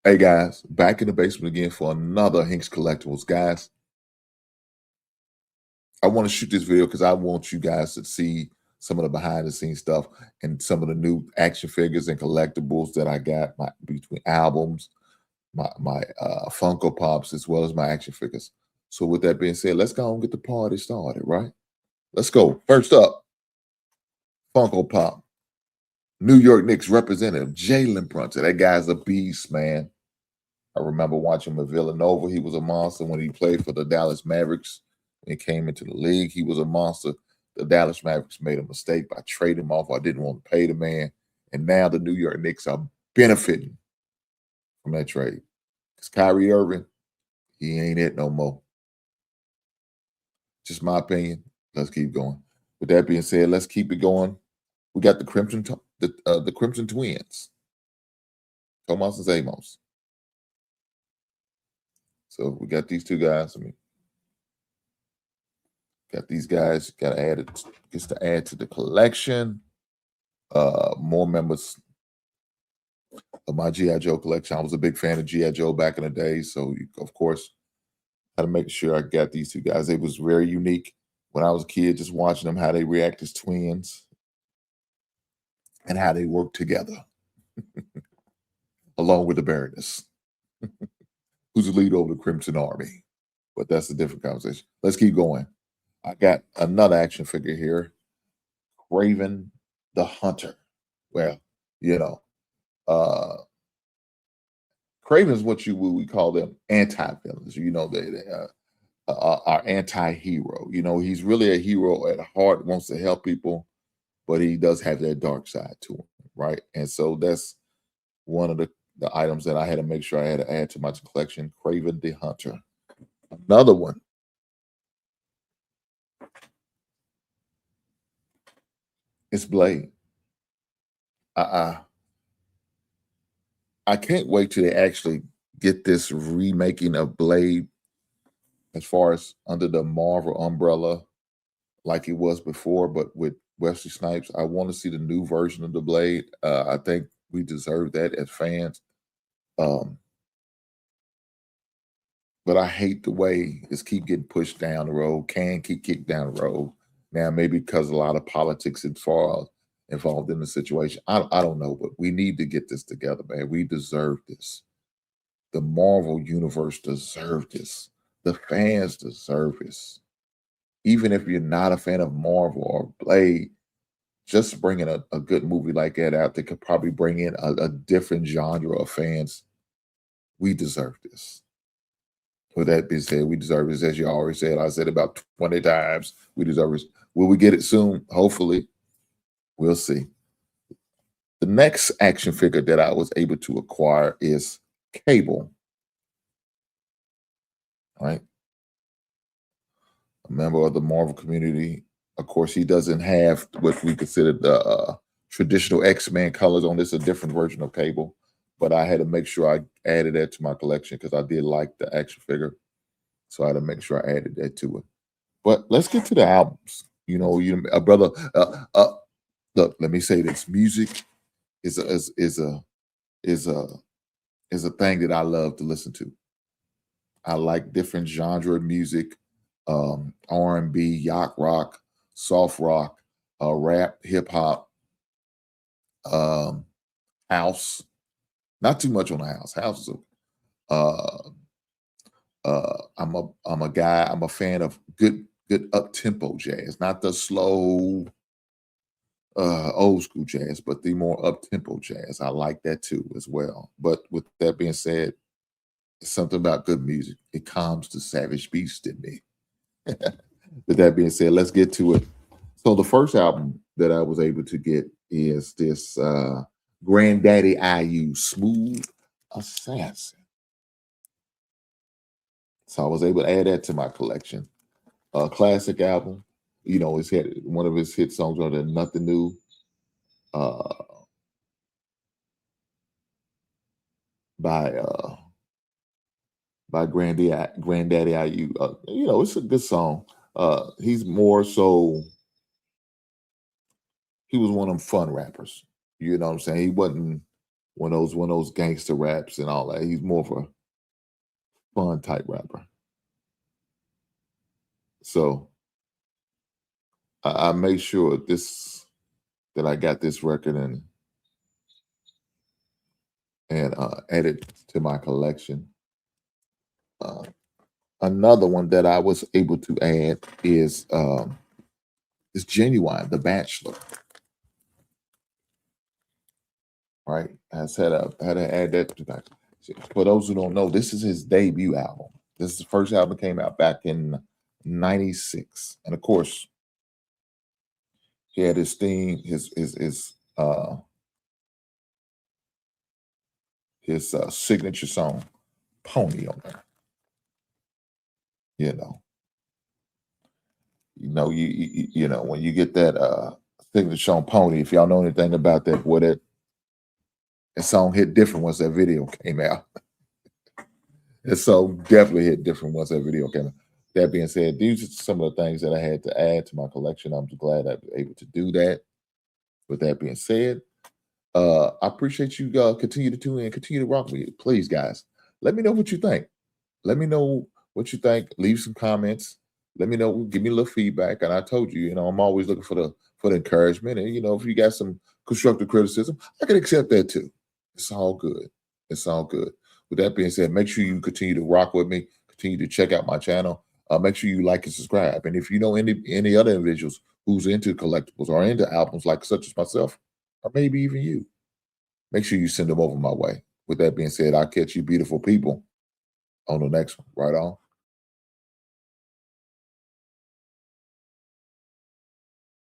Hey guys, back in the basement again for another Hink's Collectibles. Guys, I want to shoot this video because I want you guys to see some of the behind the scenes stuff and some of the new action figures and collectibles that I got between albums, my Funko Pops, as well as my action figures. So with that being said, let's go and get the party started, right? Let's go. First up, Funko Pop, New York Knicks representative Jalen Brunson. That guy's a beast, man. I remember watching him at Villanova. He was a monster when he played for the Dallas Mavericks. When he came into the league, he was a monster. The Dallas Mavericks made a mistake by trading him off. I didn't want to pay the man. And now the New York Knicks are benefiting from that trade. Because Kyrie Irving, he ain't it no more. Just my opinion. Let's keep going. With that being said, let's keep it going. We got the Crimson Twins, Tomas and Amos. So we got these two guys. Got these guys. Got to add it. Gets to add to the collection. More members of my GI Joe collection. I was a big fan of GI Joe back in the day, so of course, had to make sure I got these two guys. It was very unique when I was a kid, just watching them how they react as twins and how they work together, along with the Baroness, who's the lead over the Crimson Army. But that's a different conversation. Let's keep going. I got another action figure here, Kraven the Hunter. Well, you know, Kraven is what we call them anti-villains. You know, they are anti-hero. You know, he's really a hero at heart, wants to help people, but he does have that dark side to him, right? And so that's one of the items that I had to make sure I had to add to my collection, Kraven the Hunter. Another one. It's Blade. I can't wait till they actually get this remaking of Blade as far as under the Marvel umbrella like it was before, but with Wesley Snipes. I want to see the new version of the Blade. I think we deserve that as fans. But I hate the way it's keep getting pushed down the road, can keep kicked down the road. Now, maybe because a lot of politics involved in the situation. I don't know, but we need to get this together, man. We deserve this. The Marvel universe deserves this. The fans deserve this. Even if you're not a fan of Marvel or Blade, just bringing a good movie like that out that could probably bring in a different genre of fans. We deserve this. With that being said, we deserve this. As you already said, I said about 20 times, we deserve this. Will we get it soon? Hopefully. We'll see. The next action figure that I was able to acquire is Cable. Right? A member of the Marvel community. Of course, he doesn't have what we consider the traditional X-Men colors on this, a different version of Cable. But I had to make sure I added that to my collection because I did like the action figure. So I had to make sure I added that to it. But let's get to the albums. You know, brother, look, let me say this. Music is a thing that I love to listen to. I like different genre of music, R&B, yacht rock, soft rock, rap, hip hop, house. Not too much on the house. House is I'm a guy. I'm a fan of good up tempo jazz, not the slow old school jazz, but the more up tempo jazz. I like that too as well. But with that being said, it's something about good music. It calms the savage beast in me. With that being said, let's get to it. So the first album that I was able to get is this Granddaddy IU Smooth Assassin. So I was able to add that to my collection. A classic album. You know, it's had one of his hit songs on there, Nothing New. Uh, by Granddaddy IU. You know, it's a good song. He's more so he was one of them fun rappers. You know what I'm saying? He wasn't one of those gangster raps and all that. He's more of a fun type rapper. So I made sure that I got this record and added to my collection. Uh, Another one that I was able to add is Ginuwine, The Bachelor. Right, had to add that to that. For those who don't know, this is his debut album. This is the first album that came out back in '96, and of course, he had his theme, his signature song, "Pony" on there. You know, you know when you get that signature song, "Pony." If y'all know anything about that, what that song hit different once that video came out. That song definitely hit different once that video came out. That being said, these are some of the things that I had to add to my collection. I'm glad I was able to do that. With that being said, I appreciate you continue to tune in, continue to rock with me. Please, guys, let me know what you think. Let me know what you think. Leave some comments. Let me know. Give me a little feedback. And I told you, I'm always looking for the encouragement. And if you got some constructive criticism, I can accept that too. It's all good. It's all good. With that being said, make sure you continue to rock with me. Continue to check out my channel. Make sure you like and subscribe. And if you know any other individuals who's into collectibles or into albums like such as myself, or maybe even you, make sure you send them over my way. With that being said, I'll catch you beautiful people on the next one. Right on.